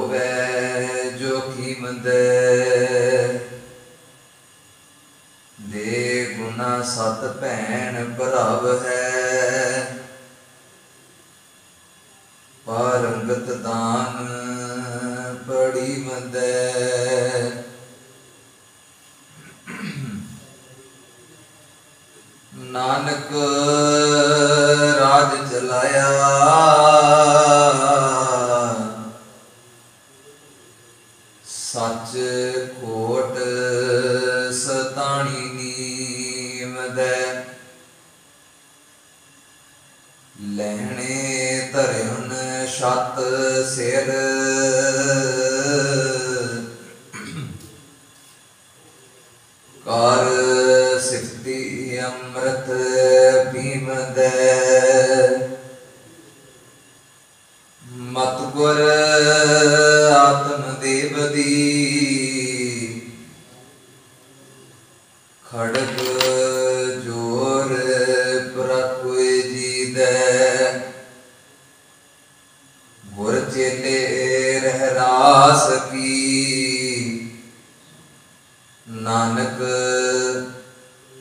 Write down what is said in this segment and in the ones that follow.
होवे जो कीमत दे गुना सत भैन भराव है पारंगत दान बड़ी मद नानक राज चलाया सच कोट सताणी नीमद लहणे धरन छत सिर कर सिफती अमृत पीमद मत गुर आत्म देवदी खड़ग जोर प्रकुए जीद गुर चेले रह रास की नानक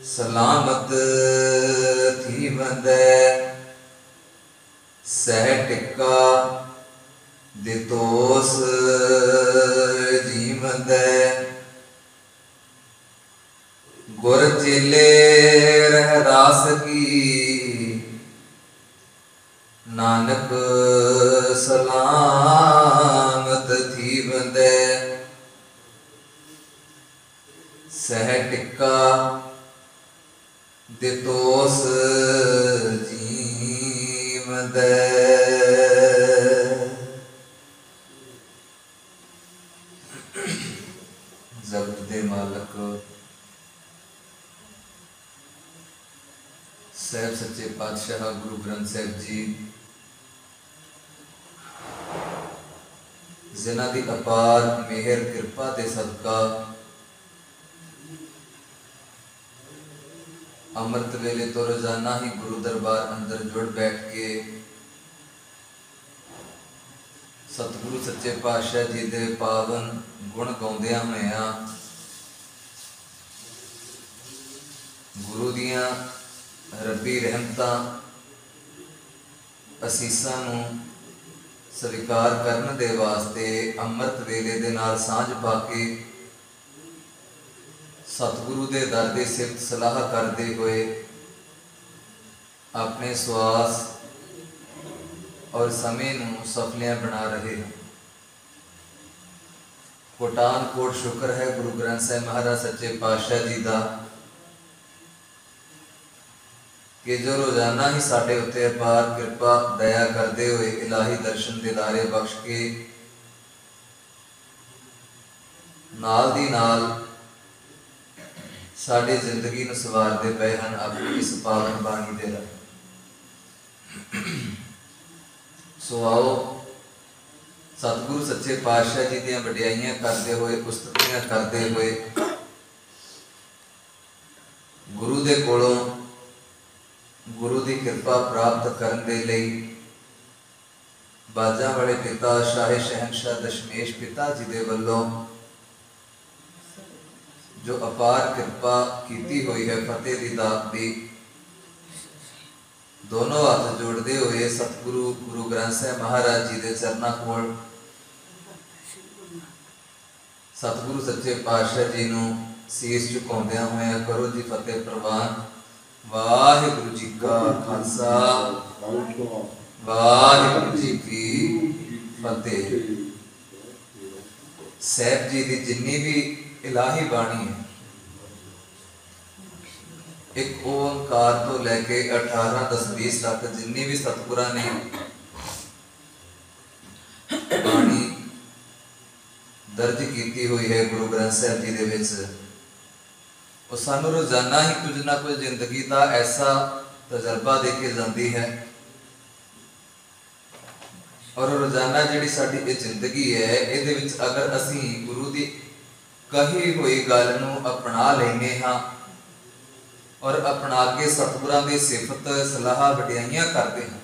सलामत थी मद सह टिक्का दितोस जीमद गुर चेले रह रास की नानक सलामत थी मद सह टिक्का दितोस जीमद जगत दे मालक साहब सच्चे पातशाह गुरु ग्रंथ साहब जी जिन्हां दी अपार मेहर कृपा दे सदका अमृत वेले तो रोजाना ही गुरु दरबार अंदर जुड़ बैठ के सतगुरु सच्चे पातशाह जी दे पावन गुण गाउंदियां होइयां गुरु दियां रब्बी रहमतां असीसां नूं स्वीकार करन दे वास्ते अमृत वेले दे नाल सांझ पा के सतगुरु दे दर दे सिफत सलाह करते हुए अपने स्वास और समय नूं सफलियां बना रहे हैं। कोटान कोट शुक्र है गुरु ग्रंथ साहिब महाराज सच्चे पातशाह जी का कि जो रोजाना ही साडे उत्ते अपार कृपा दया करते हुए इलाही दर्शन दिदारे बख्श के नाल दी नाल साडी जिंदगी नूं सवारदे पए हन अपनी इस पावन बाणी दे राह। सो आओ सतगुरु सच्चे पातशाह जी दी वडियाइयां करते हुए उस्ततियां करते हुए गुरु दे कोलों गुरु दी कृपा प्राप्त करन दे लई बाजा वाले पिता शाहे शहनशाह दशमेश पिता जी दे वल्लों जो अपार कृपा की हुई है फतेह दी दात दी दोनों हाथ जोड़ते हुए सतगुरु गुरु ग्रंथ साहिब महाराज जी के चरणों कोल सतगुरु सच्चे पातशाह जी नूं सीस झुकाउंदियां होया करो जी फतेह प्रवान। वाहिगुरु जी का खालसा वाहिगुरु जी की फतेह। साहिब जी की जिन्नी भी इलाही बाणी है एक ओंकार तो लैके 18 10 20 तक जिन्नी भी सतगुरां ने बाणी दर्ज की हुई है गुरु ग्रंथ साहिब जी दे विच वो सानू रोजाना ही कुछ ना कुछ जिंदगी का ऐसा तजर्बा दे के जाती है और रोजाना जिहड़ी साडी ये जिंदगी है इहदे विच अगर असी गुरु दी कही हुई गल नूं अपना लेने हाँ और अपना के सतगुरां दी सिफत सलाह वडियाइयां करते हैं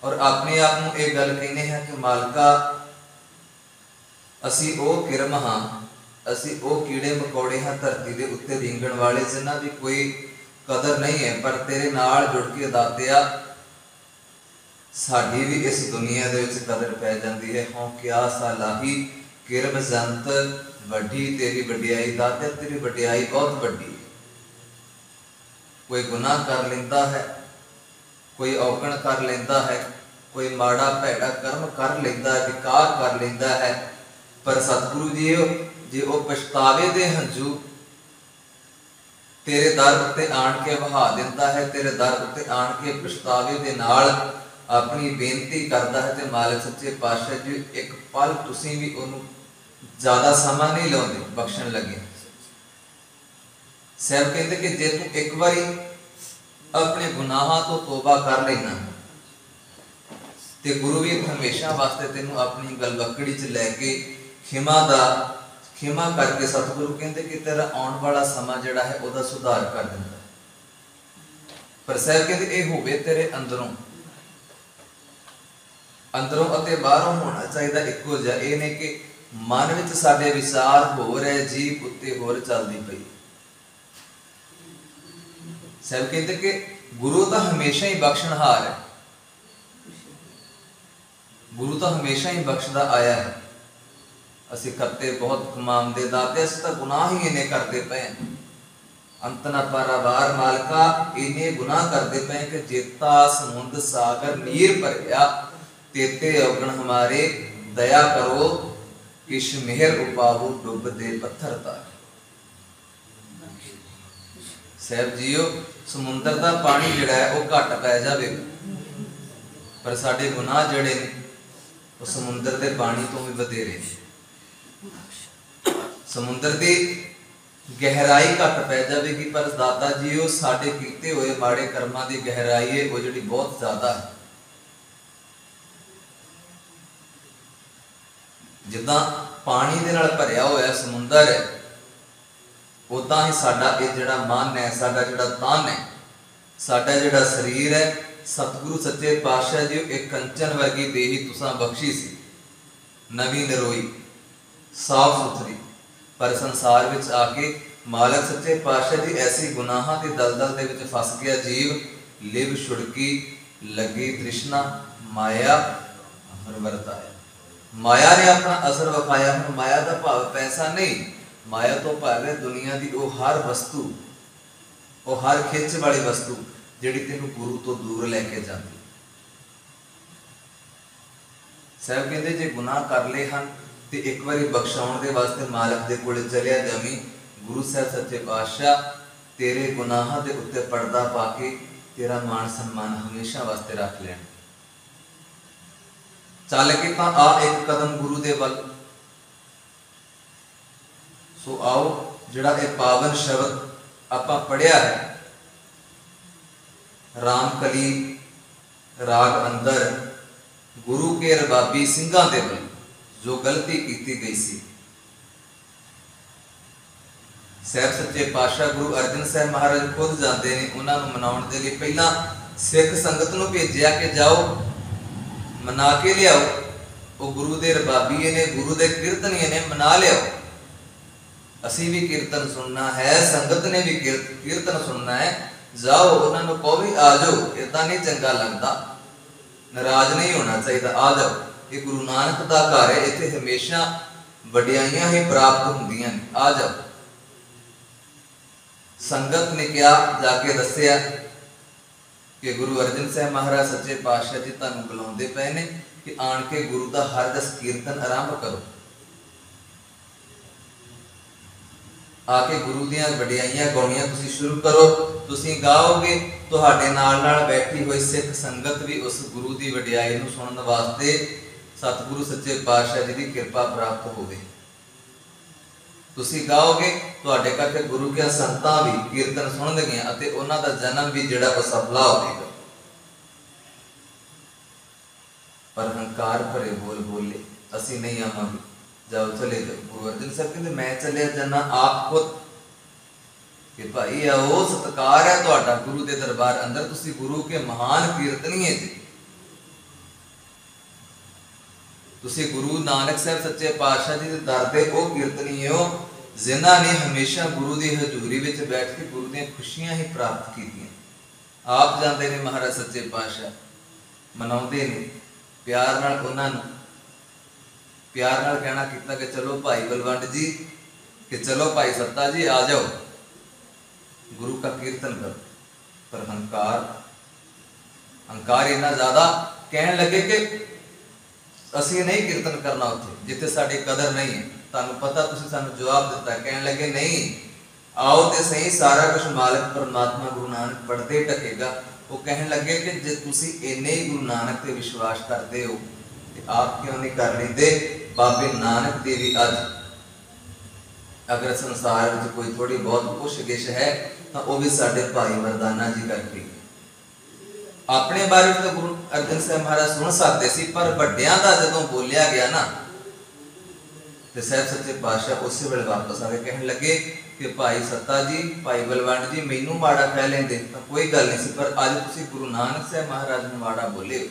और अपने आप नूं ये गल कहने हैं कि मालका ਅਸੀਂ ਉਹ ਕਿਰਮ ਹਾਂ, ਅਸੀਂ ਉਹ ਕੀੜੇ ਮਕੌੜੇ ਹਾਂ ਧਰਤੀ ਦੇ ਉੱਤੇ ਰੀਂਗਣ ਵਾਲੇ, ਜਿਨ੍ਹਾਂ ਦੀ ਕੋਈ ਕਦਰ ਨਹੀਂ ਹੈ। ਪਰ ਤੇਰੇ ਨਾਲ ਜੁੜ ਕੇ ਦਾਤਿਆ ਸਾਡੀ ਵੀ ਇਸ ਦੁਨੀਆ ਦੇ ਵਿੱਚ ਕਦਰ ਪੈ ਜਾਂਦੀ ਹੈ। ਹੋਂ ਕਿਆ ਸਾਲਾਹੀ ਕਿਰਮ ਜੰਤ ਵੱਡੀ ਤੇਰੀ ਵਡਿਆਈ, ਦਾਤਿਆ ਤੇਰੀ ਵਡਿਆਈ ਬਹੁਤ ਵੱਡੀ ਹੈ। ਕੋਈ ਗੁਨਾਹ ਕਰ ਲੈਂਦਾ ਹੈ, ਕੋਈ ਔਗਣ ਕਰ ਲੈਂਦਾ ਹੈ, ਕੋਈ ਮਾੜਾ ਭੈੜਾ ਕਰਮ ਕਰ ਲੈਂਦਾ ਹੈ, ਵਿਕਾਰ ਕਰ ਲੈਂਦਾ ਹੈ, ਪਰ ਸਤਿਗੁਰੂ ਜੀ ਜੇ ਉਹ ਪਛਤਾਵੇ ਦੇ ਹੰਝੂ ਤੇਰੇ ਦਰ ਉੱਤੇ ਆਣ ਕੇ ਵਹਾ ਦਿੰਦਾ ਹੈ, ਤੇਰੇ ਦਰ ਉੱਤੇ ਆਣ ਕੇ ਪਛਤਾਵੇ ਦੇ ਨਾਲ ਆਪਣੀ ਬੇਨਤੀ ਕਰਦਾ ਹੈ, ਤੇ ਮਾਲਕ ਸੱਚੇ ਪਾਤਸ਼ਾਹ ਜੀ ਇੱਕ ਪਲ ਤੁਸੀਂ ਵੀ ਉਹਨੂੰ ਜ਼ਿਆਦਾ ਸਮਾਂ ਨਹੀਂ ਲਾਉਂਦੇ ਬਖਸ਼ਣ ਲੱਗੇ। ਸਾਹਿਬ ਕਹਿੰਦੇ ਕਿ ਜੇ ਤੂੰ ਇੱਕ ਵਾਰੀ ਆਪਣੇ ਗੁਨਾਹਾਂ ਤੋਂ ਤੋਬਾ ਕਰ ਲੈਣਾ ਤੇ ਗੁਰੂ ਵੀ ਹਮੇਸ਼ਾ ਵਾਸਤੇ ਤੈਨੂੰ ਆਪਣੀ ਗਲਵੱਕੜੀ 'ਚ ਲੈ ਕੇ ਖਿਮਾ ਕਰਕੇ ਸਤਿਗੁਰੂ ਕਹਿੰਦੇ ਕਿ ਤੇਰਾ ਆਉਣ ਵਾਲਾ ਸਮਾਂ ਜਿਹੜਾ ਹੈ ਉਹਦਾ ਸੁਧਾਰ ਕਰ ਦਿੰਦਾ। ਪਰ ਸਾਹਿਬ ਕਹਿੰਦੇ ਇਹ ਹੋਵੇ ਤੇਰੇ ਅੰਦਰੋਂ ਅਤੇ ਬਾਹਰੋਂ ਹੋਣਾ ਚਾਹੀਦਾ ਇੱਕੋ ਜਿਹਾ। ਇਹ ਨੇ ਕਿ ਮਨ ਵਿੱਚ ਸਾਡੇ ਵਿਚਾਰ ਹੋ ਰਹੇ, ਜੀਭ ਉੱਤੇ ਹੋਰ ਚੱਲਦੀ ਪਈ। ਸਾਹਿਬ ਕਹਿੰਦੇ ਕਿ ਗੁਰੂ ਤਾਂ ਹਮੇਸ਼ਾ ਹੀ ਬਖਸ਼ਣਹਾਰ ਹੈ, ਗੁਰੂ ਤਾਂ ਹਮੇਸ਼ਾ ਹੀ ਬਖਸ਼ਦਾ ਆਇਆ ਹੈ। ਅਸੀਂ ਕਰਤੇ ਬਹੁਤ ਕਮਾਉਂਦੇ ਦਾਤੇ, ਅਸੀਂ ਤਾਂ ਗੁਨਾਹ ਹੀ ਇੰਨੇ ਕਰਦੇ ਪਏ, ਅੰਤ ਨਾ ਪਾਰਾਵਾਰ ਮਾਲਕਾ, ਇੰਨੇ ਗੁਨਾਹ ਕਰਦੇ ਪਏ ਕਿ ਜੇਤਾ ਸਮੁੰਦ ਸਾਗਰ ਨੀਰ ਭਰਿਆ, ਤੇਤੇ ਔਗਣ ਹਮਾਰੇ ਦਇਆ ਕਰੋ, ਕਿਛ ਮਿਹਰ ਉਪਾਵੋ ਡੁੱਬਦੇ ਪੱਥਰ ਤਾਰੇ। ਸਾਹਿਬ ਜੀਓ ਸਮੁੰਦਰ ਦਾ ਪਾਣੀ ਜਿਹੜਾ ਹੈ ਉਹ ਘੱਟ ਪੈ ਜਾਵੇਗਾ, ਪਰ ਸਾਡੇ ਗੁਨਾਹ ਜਿਹੜੇ ਨੇ ਉਹ ਸਮੁੰਦਰ ਦੇ ਪਾਣੀ ਤੋਂ ਵੀ ਵਧੇਰੇ। ਸਮੁੰਦਰ ਦੀ ਗਹਿਰਾਈ ਘੱਟ ਪੈ ਜਾਵੇਗੀ, ਪਰ ਦਾਤਾ ਜੀ ਉਹ ਸਾਡੇ ਕੀਤੇ ਹੋਏ ਮਾੜੇ ਕਰਮਾਂ ਦੀ ਗਹਿਰਾਈ ਹੈ ਉਹ ਜਿਹੜੀ ਬਹੁਤ ਜ਼ਿਆਦਾ ਹੈ। ਜਿੱਦਾਂ ਪਾਣੀ ਦੇ ਨਾਲ ਭਰਿਆ ਹੋਇਆ ਸਮੁੰਦਰ ਹੈ, ਉਦਾਂ ਹੀ ਸਾਡਾ ਇਹ ਜਿਹੜਾ ਮਨ ਹੈ, ਸਾਡਾ ਜਿਹੜਾ ਤਨ ਹੈ, ਸਾਡਾ ਜਿਹੜਾ ਸਰੀਰ ਹੈ, ਸਤਿਗੁਰੂ ਸੱਚੇ ਪਾਤਸ਼ਾਹ ਜੀ ਇੱਕ ਕੰਚਨ ਵਰਗੀ ਦੇਹੀ ਤੁਸਾਂ ਬਖਸ਼ੀ ਸੀ, ਨਵੀਂ ਨਰੋਈ ਸਾਫ ਸੁਥਰੀ, ਪਰ ਸੰਸਾਰ ਵਿੱਚ ਆ ਕੇ ਮਾਲਕ ਸੱਚੇ ਪਾਤਸ਼ਾਹ ਜੀ ਐਸੀ ਗੁਨਾਹਾਂ ਦੀ ਦਲਦਲ ਦੇ ਵਿੱਚ ਫਸ ਗਿਆ ਜੀਵ। ਲਿਵ ਛੁੜਕੀ ਲੱਗੀ ਤ੍ਰਿਸ਼ਨਾ, ਮਾਇਆ ਅਮਰ ਵਰਤਾਇਆ। ਮਾਇਆ ਨੇ ਆਪਣਾ ਅਸਰ ਵਿਖਾਇਆ। ਹੁਣ ਮਾਇਆ ਦਾ ਭਾਵ ਪੈਸਾ ਨਹੀਂ, ਮਾਇਆ ਤੋਂ ਭਾਵ ਹੈ ਦੁਨੀਆ ਦੀ ਉਹ ਹਰ ਵਸਤੂ, ਉਹ ਹਰ ਖਿੱਚ ਵਾਲੀ ਵਸਤੂ ਜਿਹੜੀ ਤੈਨੂੰ ਗੁਰੂ ਤੋਂ ਦੂਰ ਲੈ ਕੇ ਜਾਂਦੀ। ਸਾਹਿਬ ਕਹਿੰਦੇ ਜੇ ਗੁਨਾਹ ਕਰ ਲਏ ਹਨ ਤੇ ਇੱਕ ਵਾਰੀ ਬਖਸ਼ਾਉਣ ਦੇ ਵਾਸਤੇ ਮਾਲਕ ਦੇ ਕੋਲ ਚਲਿਆ ਜਾਵੀਂ। ਗੁਰੂ ਸਾਹਿਬ ਸੱਚੇ ਪਾਤਸ਼ਾਹ ਤੇਰੇ ਗੁਨਾਹਾਂ ਦੇ ਉੱਤੇ ਪਰਦਾ ਪਾ ਕੇ ਤੇਰਾ ਮਾਣ ਸਨਮਾਨ ਹਮੇਸ਼ਾ ਵਾਸਤੇ ਰੱਖ ਲੈਣ। ਚੱਲ ਕੇ ਤਾਂ ਆ ਇੱਕ ਕਦਮ ਗੁਰੂ ਦੇ ਵੱਲ। ਸੋ ਆਓ ਜਿਹੜਾ ਇਹ ਪਾਵਨ ਸ਼ਬਦ ਆਪਾਂ ਪੜਿਆ ਹੈ, ਰਾਮ ਕਲੀ ਰਾਗ ਅੰਦਰ ਗੁਰੂ ਕੇ ਰਬਾਬੀ ਸਿੰਘਾਂ ਦੇ ਵੱਲ ਜੋ ਗਲਤੀ ਕੀਤੀ ਗਈ ਸੀ, ਸਾਹਿਬ ਸੱਚੇ ਪਾਤਸ਼ਾਹ ਗੁਰੂ ਅਰਜਨ ਸਾਹਿਬ ਮਹਾਰਾਜ ਖੁਦ ਜਾਂਦੇ ਨੇ ਉਹਨਾਂ ਨੂੰ ਮਨਾਉਣ ਦੇ ਲਈ। ਪਹਿਲਾਂ ਸਿੱਖ ਸੰਗਤ ਨੂੰ ਭੇਜਿਆ ਕਿ ਜਾਓ ਮਨਾ ਕੇ ਲਿਆਓ। ਉਹ ਗੁਰੂ ਦੇ ਰਬਾਬੀਏ ਨੇ, ਗੁਰੂ ਦੇ ਕੀਰਤਨੀਏ ਨੇ, ਮਨਾ ਲਿਆਓ। ਅਸੀਂ ਵੀ ਕੀਰਤਨ ਸੁਣਨਾ ਹੈ, ਸੰਗਤ ਨੇ ਵੀ ਕੀਰਤਨ ਸੁਣਨਾ ਹੈ। ਜਾਓ ਉਹਨਾਂ ਨੂੰ ਕਹੋ ਵੀ ਆ ਜਾਓ, ਏਦਾਂ ਨਹੀਂ ਚੰਗਾ ਲੱਗਦਾ, ਨਾਰਾਜ਼ ਨਹੀਂ ਹੋਣਾ ਚਾਹੀਦਾ, ਆ ਜਾਓ। ਇਹ ਗੁਰੂ ਨਾਨਕ ਦਾ ਘਰ ਹੈ, ਇੱਥੇ ਹਮੇਸ਼ਾ ਵਡਿਆਈਆਂ ਹੀ ਪ੍ਰਾਪਤ ਹੁੰਦੀਆਂ ਨੇ, ਆ ਜਾਓ। ਸੰਗਤ ਨੇ ਕਿਹਾ, ਜਾ ਕੇ ਦੱਸਿਆ ਕਿ ਗੁਰੂ ਅਰਜਨ ਸਾਹਿਬ ਮਹਾਰਾਜ ਸੱਚੇ ਪਾਤਸ਼ਾਹ ਜੀ ਤੁਹਾਨੂੰ ਬੁਲਾਉਂਦੇ ਪਏ ਨੇ ਕਿ ਆਣ ਕੇ ਗੁਰੂ ਦਾ ਹਰ ਰਸ ਕੀਰਤਨ ਆਰੰਭ ਕਰੋ। ਆ ਕੇ ਗੁਰੂ ਦੀਆਂ ਵਡਿਆਈਆਂ ਗਾਉਣੀਆਂ ਤੁਸੀਂ ਸ਼ੁਰੂ ਕਰੋ। ਤੁਸੀਂ ਗਾਓਗੇ, ਤੁਹਾਡੇ ਨਾਲ ਨਾਲ ਬੈਠੀ ਹੋਈ ਸਿੱਖ ਸੰਗਤ ਵੀ ਉਸ ਗੁਰੂ ਦੀ ਵਡਿਆਈ ਨੂੰ ਸੁਣਨ ਵਾਸਤੇ ਸਤਿਗੁਰੂ ਸੱਚੇ ਪਾਤਸ਼ਾਹ ਜੀ ਦੀ ਕਿਰਪਾ ਪ੍ਰਾਪਤ ਹੋਵੇ। ਤੁਸੀਂ ਗਾਓਗੇ, ਤੁਹਾਡੇ ਕਰਕੇ ਗੁਰੂ ਕੇ ਸੰਤਾਂ ਵੀ ਕੀਰਤਨ ਸੁਣਨਗੀਆਂ ਅਤੇ ਉਹਨਾਂ ਦਾ ਜਨਮ ਵੀ ਜਿਹੜਾ ਉਹ ਸਫਲਾ ਹੋਵੇਗਾ। ਪਰ ਹੰਕਾਰ ਭਰੇ ਬੋਲ ਬੋਲੇ ਅਸੀਂ ਨਹੀਂ ਆਵਾਂਗੇ, ਜਾਓ ਚਲੇ ਜਾਓ। ਗੁਰੂ ਅਰਜਨ ਸਾਹਿਬ ਕਹਿੰਦੇ ਮੈਂ ਚੱਲਿਆ ਜਾਣਾ ਆਪ ਖੁਦ ਕਿ ਭਾਈ ਆਓ, ਸਤਿਕਾਰ ਹੈ ਤੁਹਾਡਾ ਗੁਰੂ ਦੇ ਦਰਬਾਰ ਅੰਦਰ, ਤੁਸੀਂ ਗੁਰੂ ਕੇ ਮਹਾਨ ਕੀਰਤਨੀਏ ਜੀ, ਤੁਸੀਂ ਗੁਰੂ ਨਾਨਕ ਸਾਹਿਬ ਸੱਚੇ ਪਾਤਸ਼ਾਹ ਜੀ ਦੇ ਦਰ ਦੇ ਉਹ ਕੀਰਤਨੀ ਹੋ ਜਿਨ੍ਹਾਂ ਨੇ ਹਮੇਸ਼ਾ ਗੁਰੂ ਦੀ ਹਜ਼ੂਰੀ ਵਿੱਚ ਬੈਠ ਕੇ ਗੁਰੂ ਦੀਆਂ ਖੁਸ਼ੀਆਂ ਹੀ ਪ੍ਰਾਪਤ ਕੀਤੀਆਂ। ਆਪ ਜਾਂਦੇ ਨੇ ਮਹਾਰਾਜ ਸੱਚੇ ਪਾਤਸ਼ਾਹ, ਮਨਾਉਂਦੇ ਨੇ ਪਿਆਰ ਨਾਲ, ਉਹਨਾਂ ਨੂੰ ਪਿਆਰ ਨਾਲ ਕਹਿਣਾ ਕੀਤਾ ਕਿ ਚਲੋ ਭਾਈ ਬਲਵੰਡ ਜੀ, ਕਿ ਚਲੋ ਭਾਈ ਸੱਤਾ ਜੀ ਆ ਜਾओ, गुरु का कीर्तन करो। पर हंकार इन्ना ज्यादा, कहने लगे कि असी नहीं कीर्तन करना उत्थे जिथे साडी कदर नहीं है। तुहानू पता, तुसीं सानू जवाब दिता। कहने लगे नहीं, आओ ते सही, सारा कुछ मालिक परमात्मा गुरु नानक पढ़ते टकेगा। वो कहने लगे कि जे तुसीं इन्ने ही गुरु नानक ते विश्वास करते हो ते आप क्यों नहीं कर लेंदे बाबे नानक दे भी अज अगर संसार में कोई थोड़ी बहुत पुछ गिछ है तो वह भी साडे भाई मरदाना जी करके। अपने बारे में तो गुरु अर्जन साहब महाराज सुन सकते सी, पर वड्डियां दा जदों बोलिया गया ना तो साहब सच्चे पातशाह उस वेले वापस आ गए। कहने लगे कि भाई सत्ता जी, भाई बलवंड जी, मैनू माड़ा कह लेंदे तो कोई गल नहीं सी, पर अज तुसीं गुरु नानक साहब महाराज नूं माड़ा बोले हो।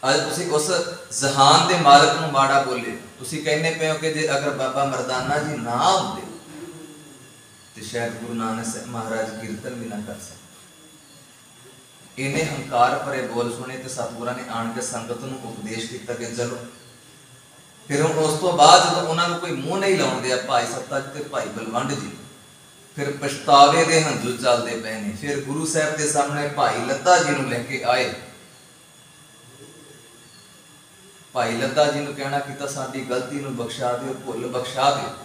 अज तुसीं उस जहान दे मालिक नूं माड़ा बोले। तुसीं कहने पे हो कि जे अगर बाबा मरदाना जी ना होंदे तो शायद गुरु नानक साहब महाराज कीर्तन भी ना कर सकते। इन्हें हंकार भरे बोल सुने तो सतगुरां ने आण के संगत नूं उपदेश किया कि चलो। फिर उस तो बाद जो उन्होंने कोई मुंह नहीं लाउण दिया भाई सत्ता जी ते भाई बलवंड जी, फिर पछतावे दे हंझू चलते पे ने। फिर गुरु साहब के सामने भाई लद्दा जी नूं लेके आए। भाई लद्दा जी नूं कहना कीता साडी गलती नूं बख्शा दिओ, भुल बख्शा दिओ।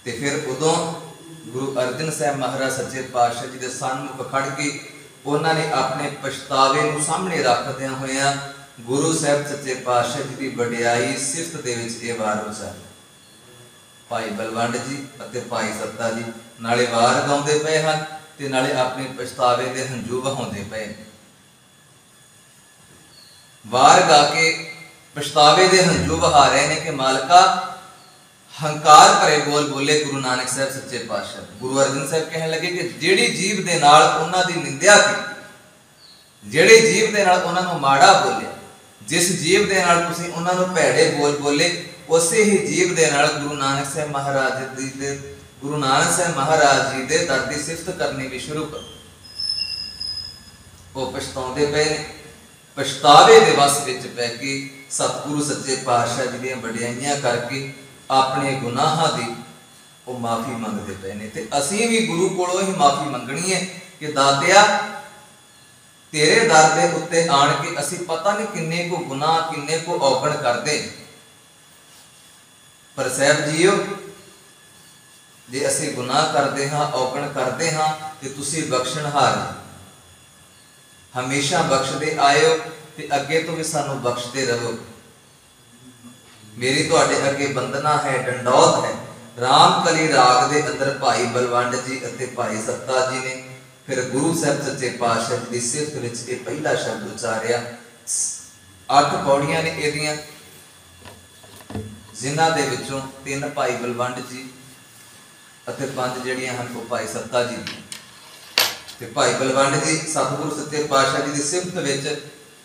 ते फिर उदों गुरु अर्जन साहब महाराज सच्चे पातशाह जी दे सन्मुख खड़ के उन्होंने अपने पछतावे नूं सामने रखदिआं होइआं गुरु साहब सच्चे पातशाह जी की वडियाई सिफत दे विच इह वार उचारी। भाई बलवंड जी अते भाई सत्ता जी नाले वार गाउंदे पए हन ते नाले अपने पछतावे दे हंझू वहाउंदे पए। वार गा के पछतावे दे हंझू बहा रहे ने कि मालका हंकार भरे बोल बोले गुरु नानक साहब सच्चे पातशाह। गुरु अर्जन साहब कहने लगे कि जेड़ी जीव दे नाल उन्हां दी निंदिया की, जेड़ी जीव दे नाल उन्हां नूं माड़ा बोले, जिस जीव दे नाल तुसीं उन्हां नूं भैड़े बोल बोले, उसे ही जीव दे नाल गुरु नानक साहब महाराज जी दे गुरु नानक साहब महाराज जी दे दर दी सिफत करनी भी शुरू कर। वो पछताउंदे पे ने, पछतावे दे वस विच पै के सतगुरु सच्चे पातशाह जी दीआं वडियाईयां करके अपने गुनाहां दी वो माफी मंगते पे ने। ते असीं भी गुरु कोलों ही माफी मंगनी है कि दातिया तेरे दर दे उत्ते आण के असीं पता नहीं किन्ने को गुनाह किन्ने को औगण करदे। पर साहब जीओ जे असीं गुनाह करदे हां, औगण करदे हां ते तुसीं बख्शणहार हमेशा बख्शदे आयो ते अगे तो भी सानू बख्शते रहो। मेरी तुहाडे अगे बंदना है, डंडौत है। रामकली राग दे अंदर भाई बलवंड जी अते भाई सत्ता जी ने फिर गुरु साहब सच्चे पातशाह जी दी सिफत विच इह पहला शब्द उचारिया। 8 पौड़ियां ने इहदियां, जिन्हां दे विचों 3 भाई बलवंड जी अते 5 जिहड़ियां हन वो भाई सत्ता जी दी। ते भाई बलवंड जी सतगुरु सच्चे पातशाह जी दी सिफत विच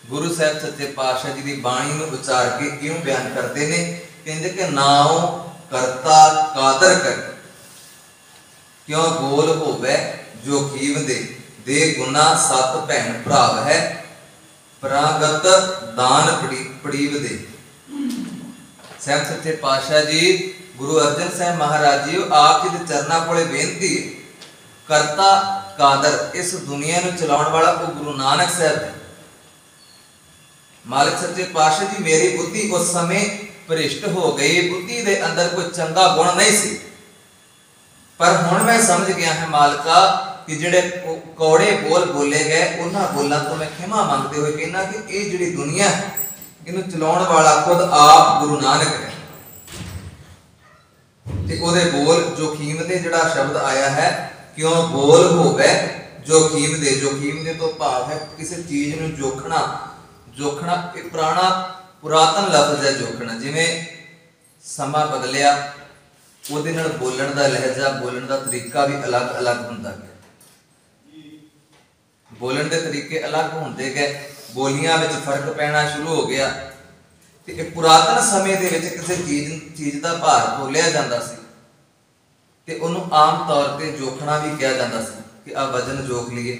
गुरु साहब सच्चे पातशाह जी दी बाणी नूं उचार के क्यों बयान करते ने, कहंदे कि नाओ करता कादर कर, क्यों बोल होवे जो कीव दे गुना 7 भैन भराव है, परागत दान पड़ीव दे। साहब सच्चे पातशाह जी गुरु अर्जन साहब महाराज जी आप जी दे चरना कोले बेनती है, करता कादर इस दुनिया नूं चलाउण वाला वो गुरु नानक साहब है। मालिक सच्चे पातशाह जी मेरी बुद्धि उस समय भ्रिष्ट हो गई, बुद्धि दे अंदर कोई चंगा गुण नहीं सी, पर हुण मैं समझ गया है मालिका कि जिहड़े कौड़े बोल बोले गए उन्हां बोलां तो मैं खिमा मंगते हुए कहना कि ये जिहड़ी दुनिया है इहनूं चलाउण वाला खुद आप गुरु नानक है। ते ओहदे बोल जोखीम दे जिहड़ा शब्द आया है, क्यों बोल होवे जोखीम दे, जोखीम दे तो भाव है किसी चीज नूं जोखना। जोखना एक पुराना पुरातन लफ्ज है जोखना, जिवें समा बदलिया ਉਹਦੇ ਨਾਲ बोलण ਦਾ लहजा बोलण ਦਾ तरीका भी अलग अलग ਹੁੰਦਾ गया, बोलण ਦੇ तरीके अलग ਹੁੰਦੇ गए। ਬੋਲੀਆਂ ਵਿੱਚ ਫਰਕ ਪੈਣਾ ਸ਼ੁਰੂ ਹੋ ਗਿਆ। ਤੇ ਇਹ ਪੁਰਾਤਨ ਸਮੇਂ ਦੇ ਵਿੱਚ ਕਿਸੇ ਚੀਜ਼ ਦਾ ਭਾਰ ਤੋਲਿਆ ਜਾਂਦਾ ਸੀ ਤੇ ਉਹਨੂੰ ਆਮ ਤੌਰ ਤੇ ਜੋਖਣਾ ਵੀ ਕਿਹਾ ਜਾਂਦਾ ਸੀ ਕਿ ਆ ਵਜ਼ਨ ਜੋਖ ਲਈਏ,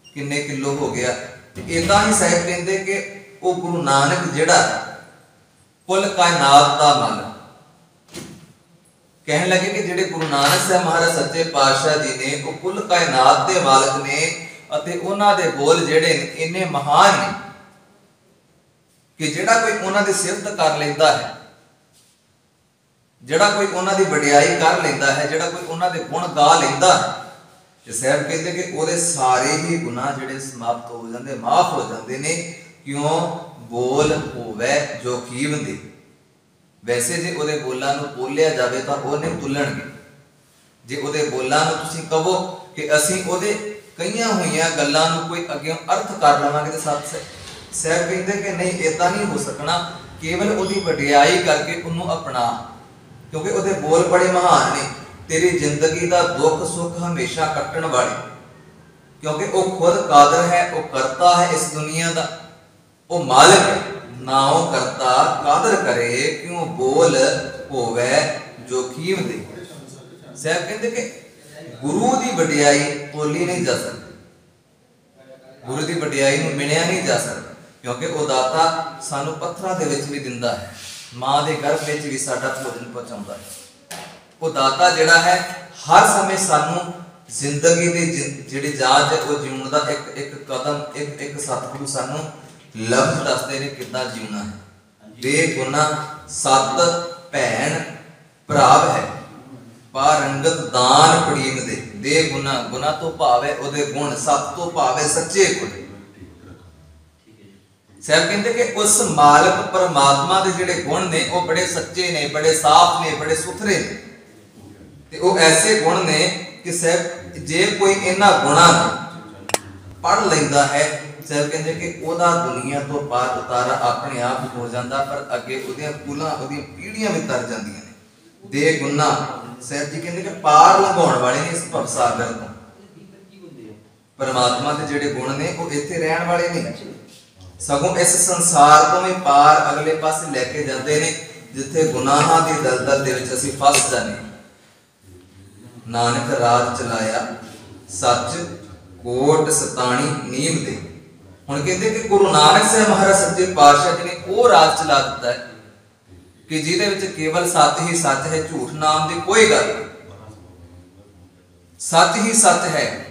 ਕਿੰਨੇ ਕਿਲੋ ਹੋ ਗਿਆ। ਤੇ ਇਦਾਂ ਹੀ ਸਾਹਿਬ ਕਹਿੰਦੇ ਕਿ ਉਹ ਗੁਰੂ ਨਾਨਕ ਜਿਹੜਾ ਕੁੱਲ ਕਾਇਨਾਤ ਦਾ ਮਾਲਕ, ਕਹਿਣ ਲੱਗੇ ਕਿ ਜਿਹੜੇ ਗੁਰੂ ਨਾਨਕ ਸਾਹਿਬ ਮਹਾਰਾਜ ਸੱਚੇ ਪਾਤਸ਼ਾਹ ਜੀ ਨੇ ਉਹ ਕੁੱਲ ਕਾਇਨਾਤ ਦੇ ਮਾਲਕ ਨੇ ਅਤੇ ਉਹਨਾਂ ਦੇ ਬੋਲ ਜਿਹੜੇ ਨੇ ਇੰਨੇ ਮਹਾਨ ਨੇ ਕਿ ਜਿਹੜਾ ਕੋਈ ਉਹਨਾਂ ਦੀ ਸਿਫਤ ਕਰ ਲੈਂਦਾ ਹੈ, ਜਿਹੜਾ ਕੋਈ ਉਹਨਾਂ ਦੀ ਵਡਿਆਈ ਕਰ ਲੈਂਦਾ ਹੈ, ਜਿਹੜਾ ਕੋਈ ਉਹਨਾਂ ਦੇ ਗੁਣ ਗਾ ਲੈਂਦਾ ਹੈ, ਤੇ ਸਾਹਿਬ ਕਹਿੰਦੇ ਕਿ ਉਹਦੇ ਸਾਰੇ ਹੀ ਗੁਨਾਹ ਜਿਹੜੇ ਸਮਾਪਤ ਹੋ ਜਾਂਦੇ, ਮਾਫ ਹੋ ਜਾਂਦੇ ਨੇ। ਕਿਉਂ? ਬੋਲ ਹੋਵੇ ਜੋ ਖੀਵ ਦੇ। ਵੈਸੇ ਜੇ ਉਹਦੇ ਬੋਲਾਂ ਨੂੰ ਬੋਲਿਆ ਜਾਵੇ ਤਾਂ ਉਹ ਨਹੀਂ ਤੁਲਣਗੇ। ਜੇ ਉਹਦੇ ਬੋਲਾਂ ਨੂੰ ਤੁਸੀਂ ਕਹੋ ਕਿ ਅਸੀਂ ਉਹਦੇ ਕਈਆਂ ਹੋਈਆਂ ਗੱਲਾਂ ਨੂੰ ਕੋਈ ਅੱਗੇ ਅਰਥ ਕਰ ਲਵਾਂਗੇ ਤੇ ਸਾਹਿਬ ਕਹਿੰਦੇ ਕਿ ਨਹੀਂ, ਏਦਾਂ ਨਹੀਂ ਹੋ ਸਕਣਾ। ਕੇਵਲ ਉਹਦੀ ਵਡਿਆਈ ਕਰਕੇ ਉਹਨੂੰ ਅਪਣਾ, ਕਿਉਂਕਿ ਉਹਦੇ ਬੋਲ ਬੜੇ ਮਹਾਨ ਨੇ। ਤੇਰੀ ਜ਼ਿੰਦਗੀ ਦਾ ਦੁੱਖ ਸੁੱਖ ਹਮੇਸ਼ਾ ਕੱਟਣ ਵਾਲੇ, ਕਿਉਂਕਿ ਉਹ ਖੁਦ ਕਾਦਰ ਹੈ, ਉਹ ਕਰਤਾ ਹੈ ਇਸ ਦੁਨੀਆ ਦਾ, ਉਹ ਮਾਲਕ ਹੈ। ਨਾ ਉਹ ਕਰਤਾ ਕਾਦਰ ਕਰੇ, ਕਿਉਂ ਬੋਲ ਹੋਵੇ ਜੋ ਖੀਵ ਦੇ। ਸਾਹਿਬ ਕਹਿੰਦੇ ਕਿ ਗੁਰੂ ਦੀ ਵਡਿਆਈ ਤੋਲੀ ਨਹੀਂ ਜਾ ਸਕਦੀ, ਗੁਰੂ ਦੀ ਵਡਿਆਈ ਨੂੰ ਮਿਣਿਆ ਨਹੀਂ ਜਾ ਸਕਦਾ, ਕਿਉਂਕਿ ਉਹ ਦਾਤਾ ਸਾਨੂੰ ਪੱਥਰਾਂ ਦੇ ਵਿੱਚ ਵੀ ਦਿੰਦਾ ਹੈ, ਮਾਂ ਦੇ ਗਰਭ ਵਿੱਚ ਵੀ ਸਾਡਾ ਭੋਜਨ ਪਹੁੰਚਾਉਂਦਾ ਹੈ। ਉਹ ਦਾਤਾ ਜਿਹੜਾ ਹੈ ਹਰ ਸਮੇਂ ਸਾਨੂੰ ਜ਼ਿੰਦਗੀ ਦੀ ਜਿਹੜੀ ਜਾਂਚ ਹੈ ਉਹ ਜਿਉਣ ਦਾ ਇੱਕ ਕਦਮ, ਇੱਕ ਸਤਿਗੁਰੂ ਸਾਨੂੰ ਲਫ਼ਜ਼ ਦੱਸਦੇ ਨੇ ਕਿੱਦਾਂ ਜਿਉਣਾ ਹੈ। ਬੇਗੁਨਾ ਸਤ ਭੈਣ ਭਰਾਵ ਹੈ, ਪਾਰੰਗਤ ਦਾਨ ਪੜੀਮ ਦੇ। ਬੇਗੁਨਾ, ਗੁਨਾ ਤੋਂ ਭਾਵ ਹੈ ਉਹਦੇ ਗੁਣ, ਸਤ ਤੋਂ ਭਾਵ ਹੈ ਸੱਚੇ ਗੁਣ। ਸਾਹਿਬ ਕਹਿੰਦੇ ਕਿ ਉਸ ਮਾਲਕ ਪਰਮਾਤਮਾ ਦੇ ਜਿਹੜੇ ਗੁਣ ਨੇ ਉਹ ਬੜੇ ਸੱਚੇ ਨੇ, ਬੜੇ ਸਾਫ਼ ਨੇ, ਬੜੇ ਸੁਥਰੇ ਨੇ। ਤੇ ਉਹ ਐਸੇ ਗੁਣ ਨੇ ਕਿ ਸਾਹਿਬ ਜੇ ਕੋਈ ਇਹਨਾਂ ਗੁਣਾਂ ਨੂੰ ਪੜ੍ਹ ਲੈਂਦਾ ਹੈ, ਸਾਹਿਬ ਕਹਿੰਦੇ ਕਿ ਉਹਦਾ ਦੁਨੀਆ ਤੋਂ ਪਾਰ ਉਤਾਰਾ ਆਪਣੇ ਆਪ ਹੋ ਜਾਂਦਾ, ਪਰ ਅੱਗੇ ਉਹਦੀਆਂ ਕੁਲਾਂ, ਉਹਦੀਆਂ ਪੀੜ੍ਹੀਆਂ ਵੀ ਤਰ ਜਾਂਦੀਆਂ ਨੇ। ਦੇ ਗੁਨਾ ਸਾਹਿਬ ਜੀ ਕਹਿੰਦੇ ਕਿ ਪਾਰ ਲੰਘਾਉਣ ਵਾਲੇ ਨੇ ਇਸ ਭਵਸਾਗਰ ਤੋਂ। ਪਰਮਾਤਮਾ ਦੇ ਜਿਹੜੇ ਗੁਣ ਨੇ ਉਹ ਇੱਥੇ ਰਹਿਣ ਵਾਲੇ ਨਹੀਂ, ਸਗੋਂ ਇਸ ਸੰਸਾਰ ਤੋਂ ਵੀ ਪਾਰ ਅਗਲੇ ਪਾਸੇ ਲੈ ਕੇ ਜਾਂਦੇ ਨੇ, ਜਿੱਥੇ ਗੁਨਾਹਾਂ ਦੀ ਦਲਦਲ ਦੇ ਵਿੱਚ ਅਸੀਂ ਫਸ ਜਾਂਦੇ। ਨਾਨਕ ਰਾਜ ਚਲਾਇਆ ਸੱਚ ਕੋਟ ਸਤਾਣੀ ਨੀਮ ਦੇ। ਹੁਣ ਕਹਿੰਦੇ ਕਿ ਗੁਰੂ ਨਾਨਕ ਸਾਹਿਬ ਮਹਾਰਾਜ ਸੱਚੇ ਪਾਤਸ਼ਾਹ ਜੀ ਨੇ ਉਹ ਰਾਜ ਚਲਾ ਦਿੱਤਾ ਹੈ ਕਿ ਜਿਹਦੇ ਵਿੱਚ ਕੇਵਲ ਸੱਚ ਹੀ ਸੱਚ ਹੈ, ਝੂਠ ਨਾਮ ਦੀ ਕੋਈ ਗੱਲ ਨਹੀਂ, ਸੱਚ ਹੀ ਸੱਚ ਹੈ।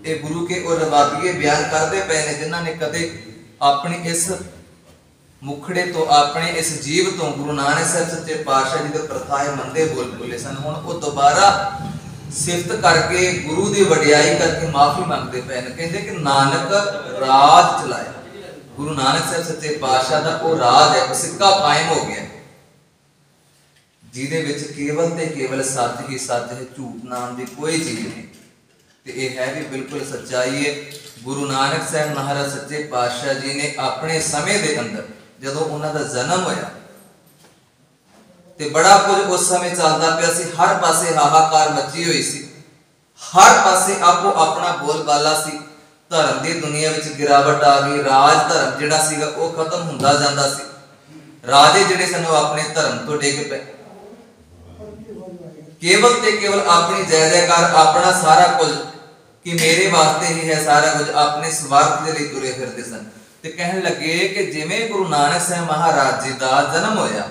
ਇਹ ਗੁਰੂ ਕੇ ਉਹ ਰਵਾਬੀਏ ਬਿਆਨ ਕਰਦੇ ਪਏ ਨੇ, ਜਿਨ੍ਹਾਂ ਨੇ ਕਦੇ ਆਪਣੀ ਇਸ ਮੁਖੜੇ ਤੋਂ, ਆਪਣੇ ਇਸ ਜੀਵ ਤੋਂ ਗੁਰੂ ਨਾਨਕ ਸਾਹਿਬ ਸੱਚੇ ਪਾਤਸ਼ਾਹ ਜੀ ਦੇ ਪ੍ਰਥਾਏ ਮੰਦੇ ਬੋਲ ਬੋਲੇ ਸਨ। ਹੁਣ ਉਹ ਦੁਬਾਰਾ ਸਿਫਤ ਕਰਕੇ, ਗੁਰੂ ਦੀ ਵਡਿਆਈ ਕਰਕੇ ਮਾਫੀ ਮੰਗਦੇ ਪਏ ਨੇ। ਕਹਿੰਦੇ ਕਿ ਨਾਨਕ ਰਾਜ ਚਲਾਇਆ। ਗੁਰੂ ਨਾਨਕ ਸਾਹਿਬ ਸੱਚੇ ਪਾਤਸ਼ਾਹ ਦਾ ਉਹ ਰਾਜ ਹੈ, ਉਹ ਸਿੱਕਾ ਕਾਇਮ ਹੋ ਗਿਆ, ਜਿਹਦੇ ਵਿੱਚ ਕੇਵਲ ਤੇ ਕੇਵਲ ਸੱਚ ਹੀ ਸੱਚ ਹੈ, ਝੂਠ ਨਾਮ ਦੀ ਕੋਈ ਚੀਜ਼ ਨਹੀਂ। ਤੇ ਇਹ ਹੈ ਵੀ ਬਿਲਕੁਲ ਸੱਚਾਈ ਹੈ। ਗੁਰੂ ਨਾਨਕ ਸਾਹਿਬ ਮਹਾਰਾਜ ਸੱਚੇ ਪਾਤਸ਼ਾਹ ਜੀ ਨੇ ਆਪਣੇ ਸਮੇਂ ਦੇ ਅੰਦਰ, ਜਦੋਂ ਉਹਨਾਂ ਦਾ ਜਨਮ ਹੋਇਆ ਤੇ ਬੜਾ ਕੁਝ ਉਸ ਸਮੇਂ ਚੱਲਦਾ ਪਿਆ ਸੀ, ਹਰ ਪਾਸੇ ਹਾਹਾਕਾਰ ਮੱਚੀ ਹੋਈ ਸੀ, ਹਰ ਪਾਸੇ ਆਪੋ ਆਪਣਾ ਬੋਲਬਾਲਾ ਸੀ। ਧਰਮ ਦੀ ਦੁਨੀਆ ਵਿੱਚ ਗਿਰਾਵਟ ਆ ਗਈ, ਰਾਜ ਧਰਮ ਜਿਹੜਾ ਸੀਗਾ ਉਹ ਖਤਮ ਹੁੰਦਾ ਜਾਂਦਾ ਸੀ। ਰਾਜੇ ਜਿਹੜੇ ਸਨ ਉਹ ਆਪਣੇ ਧਰਮ ਤੋਂ ਡਿੱਗ ਪਏ, ਕੇਵਲ ਤੇ ਕੇਵਲ ਆਪਣੀ ਜੈ ਜੈਕਾਰ, ਆਪਣਾ ਸਾਰਾ ਕੁਝ ਕਿ ਮੇਰੇ ਵਾਸਤੇ ਹੀ ਹੈ ਸਾਰਾ ਕੁਝ, ਆਪਣੇ ਸਵਾਰਥ ਦੇ ਲਈ ਤੁਰੇ ਫਿਰਦੇ ਸਨ। ਤੇ ਕਹਿਣ ਲੱਗੇ ਕਿ ਜਿਵੇਂ ਗੁਰੂ ਨਾਨਕ ਸਾਹਿਬ ਮਹਾਰਾਜ ਜੀ ਦਾ ਜਨਮ ਹੋਇਆ,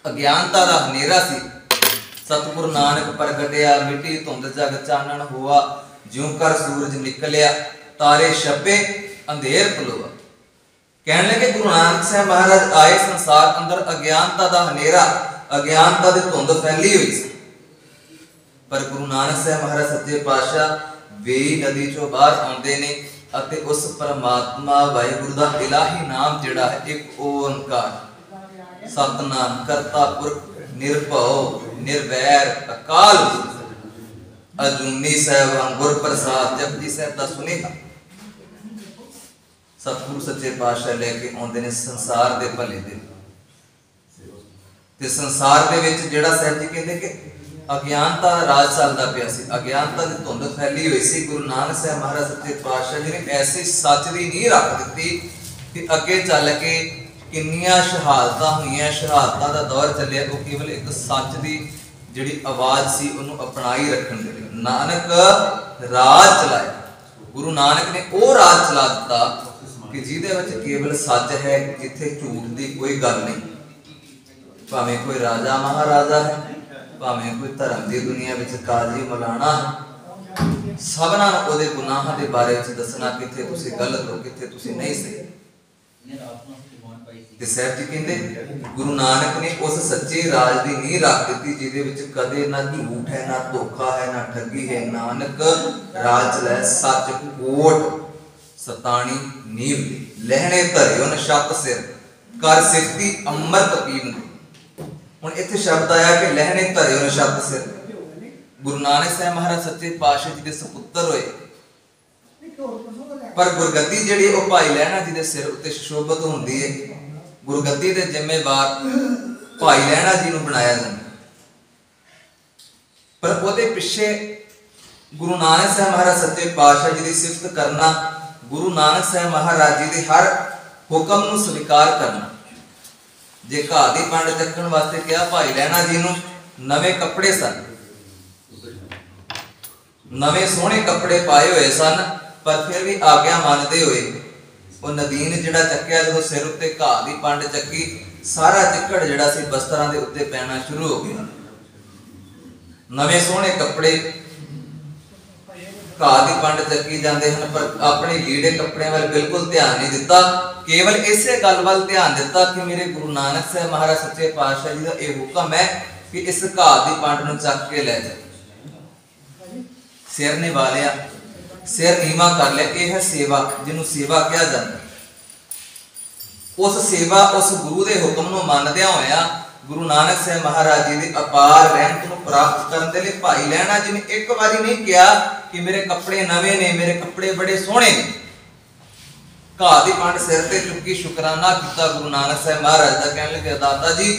ਅਗਿਆਨਤਾ ਦਾ ਹਨੇਰਾ ਸੀ, ਸਤਿਗੁਰੂ ਨਾਨਕ ਪ੍ਰਗਟਿਆ, ਮਿੱਟੀ ਧੁੰਦ ਜਗ ਚਾਨਣ ਹੋਆ, ਜਿਉਂ ਕਰ ਸੂਰਜ ਨਿਕਲਿਆ, ਤਾਰੇ ਛਪੇ ਅੰਧੇਰ ਪਲੋਆ। ਕਹਿਣ ਲੱਗੇ ਗੁਰੂ ਨਾਨਕ ਸਾਹਿਬ ਮਹਾਰਾਜ ਆਏ ਸੰਸਾਰ ਅੰਦਰ, ਅਗਿਆਨਤਾ ਦਾ ਹਨੇਰਾ, ਅਗਿਆਨਤਾ ਦੀ ਧੁੰਦ ਫੈਲੀ ਹੋਈ ਸੀ, ਪਰ ਗੁਰੂ ਨਾਨਕ ਸਾਹਿਬ ਮਹਾਰਾਜ ਸੱਚੇ ਪਾਤਸ਼ਾਹ ਵੇਈ ਨਦੀ ਚੋਂ ਬਾਹਰ ਆਉਂਦੇ ਨੇ ਅਤੇ ਉਸ ਪਰਮਾਤਮਾ ਵਾਹਿਗੁਰੂ ਦਾ ਇਲਾਹੀ ਨਾਮ ਜਿਹੜਾ ਹੈ, ਇੱਕ ਓੰਕਾਰ ਸਤਨਾਮ ਕਰਤਾ ਪੁਰਖ ਨਿਰਭਉ ਨਿਰਵੈਰ ਅਕਾਲ ਅਜੂਨੀ ਸਾਹਿਬ ਗੁਰ ਪ੍ਰਸਾਦ ਜਪਜੀ ਸਾਹਿਬ ਦਾ ਸੁਨੇਹਾ ਸਤਿਗੁਰੂ ਸੱਚੇ ਪਾਤਸ਼ਾਹ ਲੈ ਕੇ ਆਉਂਦੇ ਨੇ ਸੰਸਾਰ ਦੇ ਭਲੇ ਦੇ। ਤੇ ਸੰਸਾਰ ਦੇ ਵਿੱਚ ਜਿਹੜਾ ਸਾਹਿਬ ਜੀ ਕਹਿੰਦੇ ਕਿ अज्ञानता का राज चलता पिया सी, अज्ञानता की धुंध फैली हुई सी। गुरु नानक साहब महाराज सच्चे पातशाह जी ने ऐसी सच की नींह रख दी कि अगे चल के किन्नियां शहादतां होईयां, शहादतां दा दौर चलिया, वो केवल एक सच की जिहड़ी आवाज़ सी उन्होंने अपनाई रखण दे लई नानक राज चलाया। गुरु नानक ने वो राज चला दिता कि जिहदे विच केवल सच है, जिथे झूठ की कोई गल नहीं। भावें कोई राजा महाराजा है, भावें कोई धर्म की दुनिया में काजी मौलाना है, सबना उहदे गुनाहां दे बारे च दसना किथे तुसीं गलत हो, किथे तुसीं नहीं सही। ते साहब जी कहंदे गुरु नानक ने उस सच्चे राज की नींह रख दी जिहदे विच कदे ना झूठ है, ना धोखा है, ना ठगी है। नानक राज चलाया सच कोट सताणी नीव लहणे धरे उन छत सिर कर सिफती अमृत पीन। हुण इत्थे शब्द आया कि लहणे धरे उन छत सिर। गुरु नानक साहब महाराज सच्चे पातशाह जी के सपुत्र होए, पर गुरगद्दी जिहड़ी वो भाई लहणा जी के सिर उत्ते सुशोभित हुंदी है। गुरगद्दी के जिम्मेवार भाई लहणा जी नूं बनाया जांदा, पर उहदे पिछे गुरु नानक साहब महाराज सच्चे पातशाह जी की सिफत करना, गुरु नानक साहब महाराज जी के हर हुक्म नूं स्वीकार करना। जे घाह दी पंड चक्कण वास्ते कहा भाई लहणा जी नूं नवे कपड़े सन, नवे सोहणे कपड़े पाए हुए सन, पर फिर भी आग्या मानते हुए वो नदीन जिहड़ा चक्या, जो सिर उत्ते घाह दी पंड चक्की, सारा चिक्कड़ जिहड़ा सी वस्त्रां दे उत्ते पैना शुरू हो गया। नवे सोहणे कपड़े घाह दी पंड चक्की जाते हैं, पर अपने लीड़े कपड़े वाल बिल्कुल ध्यान नहीं दिता। केवल इसे गल वाल ध्यान दिता कि मेरे गुरु नानक साहब महाराज सच्चे पातशाह जी का यह हुक्म है कि इस घाह की पंड नूं चक के लै जा। सिर निभा लिया, सिर नीवा कर लिया, यह है सेवा, जिन्हों सेवा कहा जाता। उस सेवा उस गुरु के हुक्म नूं मनदिया होया गुरु नानक साहब महाराज जी की अपार रहमत नूं प्राप्त करने के लिए भाई लहणा जी ने एक बारी नहीं कहा कि मेरे कपड़े नवे ने, मेरे कपड़े बड़े सोहणे ने। घाह दी पंड सिर ते चुकी शुकराना किया गुरु नानक साहब महाराज का, कहने लगे दाता जी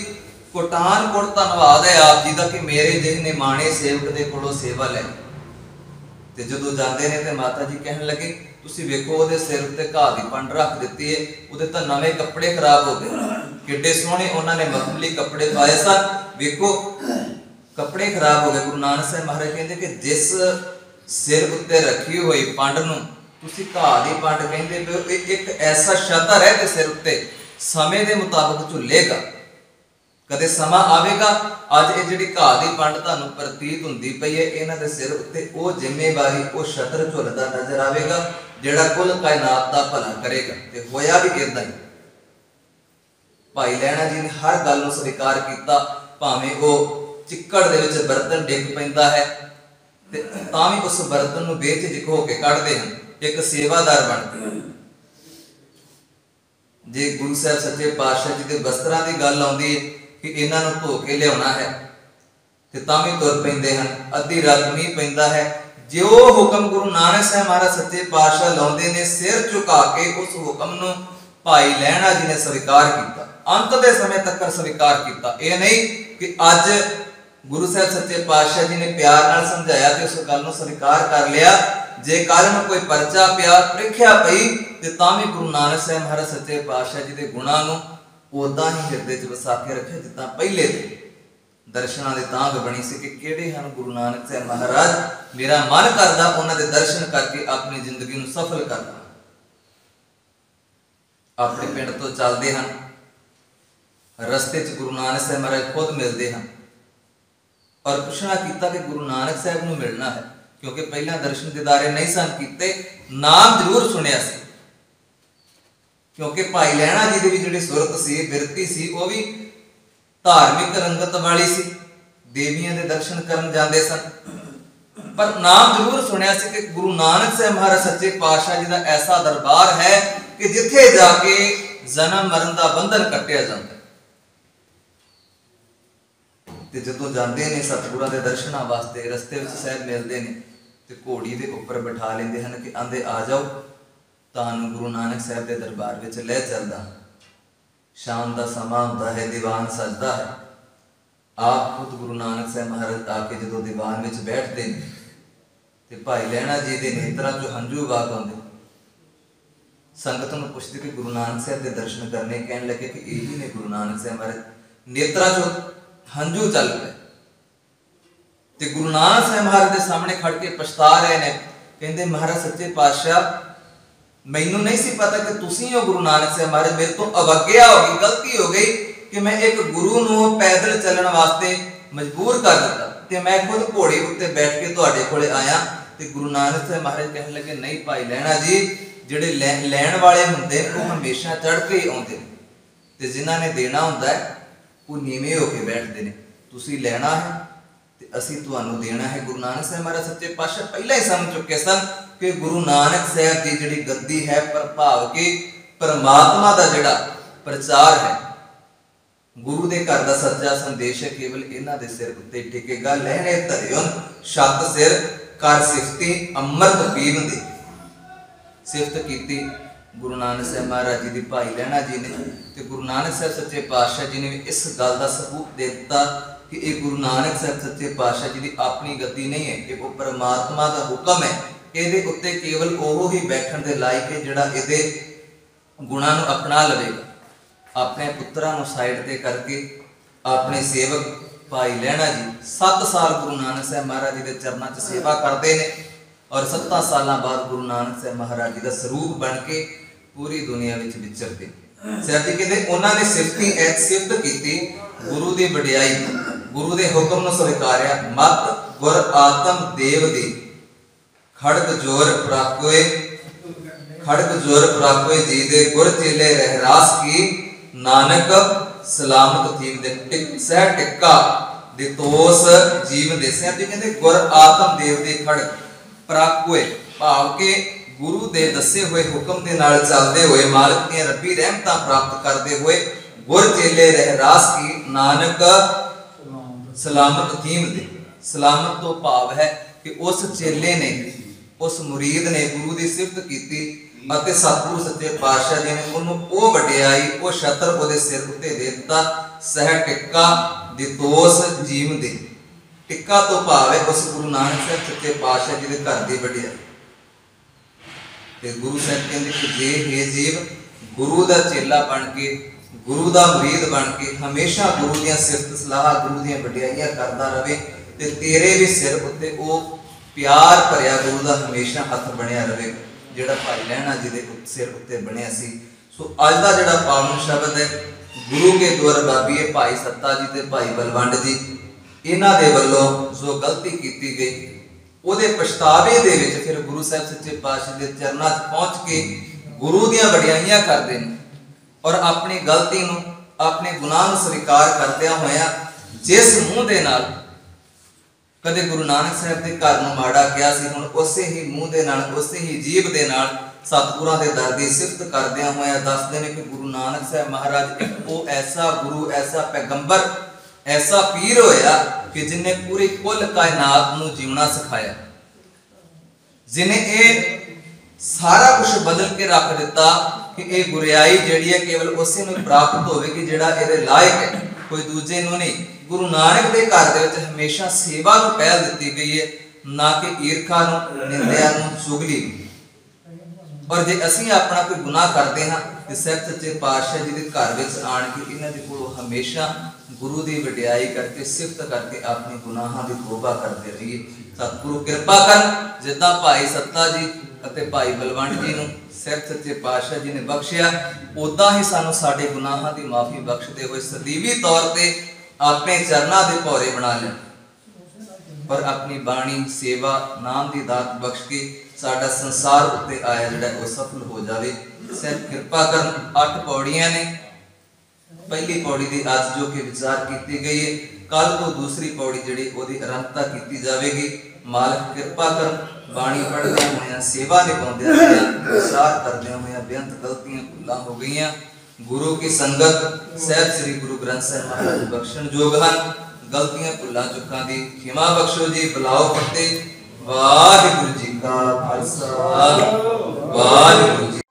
कोटान कोट धन्नवाद है आप जी का कि मेरे जिहने माणे सेवक दे कोलों सेवा लै। ते जदों जांदे ने ते माता जी कहने लगे तुसीं वेखो उहदे सिर उत्ते घाह दी पंड रख दित्ती है, उहदे तां नवे कपड़े खराब हो गए, किड्डे सोहणे उन्हां ने मखमली कपड़े पाए सन, वेखो कपड़े खराब हो गए। गुरु नानक साहब महाराज कहते कि जिस सिर उत्ते रखी हुई पंड नूं तुसीं घाह दी पंड कहंदे पिओ, एक ऐसा छतर है कि सिर उत्ते समय के मुताबिक झुलेगा, कदे समा आवेगा। अज ये जिहड़ी घाह दी पंड तुहानूं प्रतीत हुंदी पई है, इन्हां दे सिर उत्ते वो जिम्मेवारी वो छतर झुलदा नजर आवेगा जिहड़ा कुल कायनात दा भला करेगा। ते होया भी इदां ही। भाई लहणा जी ने हर गल नूं स्वीकार किया, भावें वो चिक्कड़ दे विच बर्तन डिग पैंदा है ते तां भी उस बर्तन नूं बेझिझक हो के कढदे हन, एक सेवादार बन के। जे गुरु साहब सच्चे पातशाह जी के वस्त्रां की गल आउंदी है कि इन्हां नूं धो के लियाउणा है ते तां भी तुर पैंदे हन। अद्धी रात मींह पैंदा है, जो हुक्म गुरु नानक साहब महाराज सच्चे पातशाह लाउंदे ने, सिर झुका के उस हुक्म नूं भाई लहणा जी ने स्वीकार किया, अंत के समय तक स्वीकार किया। यह नहीं कि अज गुरु साहब सच्चे पातशाह जी ने प्यार नाल समझाया तो उस गल नूं स्वीकार कर लिया, जे कल नूं कोई परचा पिया प्रीख्या पई ते तां भी गुरु नानक साहब महाराज सच्चे पातशाह जी के गुणां नूं उदां ही हिरदे च वसा के रखे जिद्दां पहले दर्शनां दी तांघ बनी सी कि किहड़े हन गुरु नानक साहब महाराज, मेरा मन करदा उन्हां दे दर्शन करके अपनी जिंदगी नूं सफल करना। अपने पिंड तो चलते हैं, रस्ते च गुरु नानक साहब महाराज खुद मिलते हैं और पुछना किया कि गुरु नानक साहब नूं मिलना है, क्योंकि पहला दर्शन दीदारे नहीं सन कीते, नाम जरूर सुनिया सी। क्योंकि भाई लहणा जी की भी जिहड़ी सुरत सी, बिरती सी, वो भी धार्मिक रंगत वाली सी, देवियां दे दर्शन करन जांदे सन, पर नाम जरूर सुनिया सी कि गुरु नानक साहब महाराज सच्चे पातशाह जी का ऐसा दरबार है कि जिथे जाके जन्म मरण का बंधन कटिया जाता है। ते जदों जांदे ने सतगुरां दे दर्शनां वास्ते रस्ते विच साहब मिलदे ने ते घोड़ी दे उपर बिठा लेंदे हन कि आंदे आ जाओ, तानूं गुरु नानक साहब के दरबार विच ले चलदा। शाम का समा हुंदा है, दीवान सजदा है, आप खुद गुरु नानक साहब महाराज आके जो दीवान में बैठते हैं तो भाई लहणा जी के नेत्रों चो हंझू वाक आते, संगत में पुछते कि गुरु नानक साहब के दर्शन करने, कहने लगे कि यही ने गुरु नानक साहब महाराज, नेत्रों चो हंझू चल पे ते गुरु नानक साहब महाराज के सामने खड़ के पछता रहे ने, कहते महाराज सच्चे पातशाह मैनू नहीं सी पता कि तुसी हो गुरु नानक साहब महाराज, मेरे तो अवज्ञा हो गई, गलती हो गई कि मैं एक गुरु नूं पैदल चलण वास्ते मजबूर कर दिता ते मैं खुद घोड़े उत्ते बैठ के तुहाडे कोले आया। ते गुरु नानक साहब महाराज कहने लगे नहीं भाई लहणा जी, जिहड़े लैण वाले हुंदे वो हमेशा चढ़ के ही आउंदे ने ते जिन्हां ने देना हुंदा है वो नीवें होके बैठदे ने, तुसी लैणा है ते असीं तुहानूं देना है। गुरु नानक साहब महाराज सच्चे पातशाह पहला ही समझ चुके सन कि गुरु नानक साहब की जिहड़ी गद्दी है प्रभाव के परमात्मा का जिहड़ा प्रचार है, गुरु के घर का सच्चा संदेश है, केवल इन्हां दे सिर उत्ते टिकेगा। लहणे धरियों छत सिर कर सिफती अमृत पीन दी, सिफत कीती गुरु नानक साहब महाराज जी दी भाई लहणा जी ने। ते गुरु नानक साहब सच्चे पातशाह जी ने भी इस गल का सबूत दे दिता कि ये गुरु नानक साहब सच्चे पातशाह जी की अपनी गद्दी नहीं है, ये वो परमात्मा का हुक्म है, ये उत्ते केवल ओहो ही बैठण दे लायक है जिहड़ा इहदे गुणां नूं अपना लवेगा। अपने पुत्रां नूं साइड ते करके अपने सेवक भाई लहणा जी 7 साल गुरु नानक साहब महाराज जी के चरणों च सेवा करते हैं और 7 साल बाद गुरु नानक साहब महाराज जी का स्वरूप बन के पूरी दुनिया में विचरते। साहब जी कहते उन्होंने सिफती सिफत की गुरु की वडियाई, गुरु के हुक्म नूं स्वीकारिया। मत गुर आत्म देव दी खड़ग जोर प्राकोए, खड़ग जोर प्राकोए जी दे गुर चेले रहरास की नानक सलामत थीम दे टिक सह टिक्का दे तोस जीवन दे। साहब जी कहते गुर आत्म देव दे खड़ग प्राकोए भाव के गुरु दे दसे हुए हुक्म दे नाल चलदे हुए मालिक दी रब्बी रहमतां प्राप्त करदे हुए गुर चेले रहरास की नानक सलामत थीम दे। सलामत तो भाव है कि उस चेले ने उस मुरीद ने गुरु की सिफत की ਅਤੇ सतगुरु सच्चे पातशाह जी ने उन्होंने वो वडियाई वो छत्र ਉਹਦੇ सिर उत्ते दे दिता। सह टिक्का दे तोस जीवन दे, टिक्का तो भाव है उस गुरु नानक साहब सच्चे पातशाह जी के घर की वडियाई। ते गुरु साहब कहते कि जे हे जीव गुरु का चेला बन के गुरु का मुरीद बन के हमेशा गुरु दी सिफत सलाह गुरु दी वडियाइयां करता रहे ते तेरे भी सिर उत्ते वो प्यार भरिया गुरु का हमेशा हथ बनया रहे जिहड़ा भाई लहणा जी के सिर उत्ते बनिया सी। सो अज का जिहड़ा पावन शब्द है गुरु के द्वार बाबी है भाई सत्ता जी ते भाई बलवंड जी, इन्हां दे वल्लों जो गलती की गई ਉਹਦੇ पछतावे दे विच फिर गुरु साहब सच्चे पातशाह के चरणों च पहुंच के गुरु दीयां वडियाइयां करदे ने और अपनी गलती नूं अपने गुनाह नूं स्वीकार करदियां होया जिस मुंह दे नाल कदे गुरु नानक साहब के घर नूं माड़ा किया सी, हुण उसे ही मुंह दे नाल उसे ही जीभ दे नाल सतगुरां दे दर दी सिफत करदियां होया दसदे ने कि गुरु नानक साहब महाराज एक वो ऐसा गुरु ऐसा पैगंबर ऐसा पीर होया कि जिन्हें पूरी कुल कायनात नूं जीवना सिखाया, जिन्हें ये सारा कुछ बदल के रख दिता कि ये गुरियाई जिहड़ी है केवल उसे नूं प्राप्त होवेगी जिहड़ा इहदे लायक है, कोई दूजे नूं नहीं। गुरु नानक के घर दे विच हमेशा सेवा नूं पहल दित्ती गई है, ना कि ईर्खा नूं निंदिया नूं चुगली। और जे असीं अपना कोई गुनाह करते हैं तो साहब सच्चे पातशाह जी के घर विच आण के इन्हां दे कोलों हमेशा गुरु की वडियाई करके सिफत करके अपने गुनाहां दी तौबा करते रहिए। सतगुरु कृपा कर जिद्दां भाई सत्ता जी अते भाई बलवंड जी नूं साहब सच्चे पातशाह जी ने बख्शिया उदां ही सानूं साडे गुनाहां दी माफी बख्शदे होए सदीवी तौर ते अपने चरणों के भौरे बना लें पर अपनी बाणी सेवा नाम की दात बख्श के साडा संसार उत्ते आया जिहड़ा वो सफल हो जाए। साहब कृपा कर 8 पौड़ियां ने, पहली पौड़ी की अज जो कि विचार की गई है, कल तो दूसरी पौड़ी जिहड़ी ओहदी आरंभता की जाएगी। मालिक कृपा कर बाणी पढ़दे होया सेवा निभाउंदे होया विचार करदे होया बेअंत गलतियां भुलां हो गईयां। गुरु की संगत साहब श्री गुरु ग्रंथ साहब महाराज बख्शण जोग हन, गलतियां भुलां चुकां दी खिमा बख्शो जी। बुलाओ फतेह। वाहिगुरु जी का खालसा वाहिगुरु जी।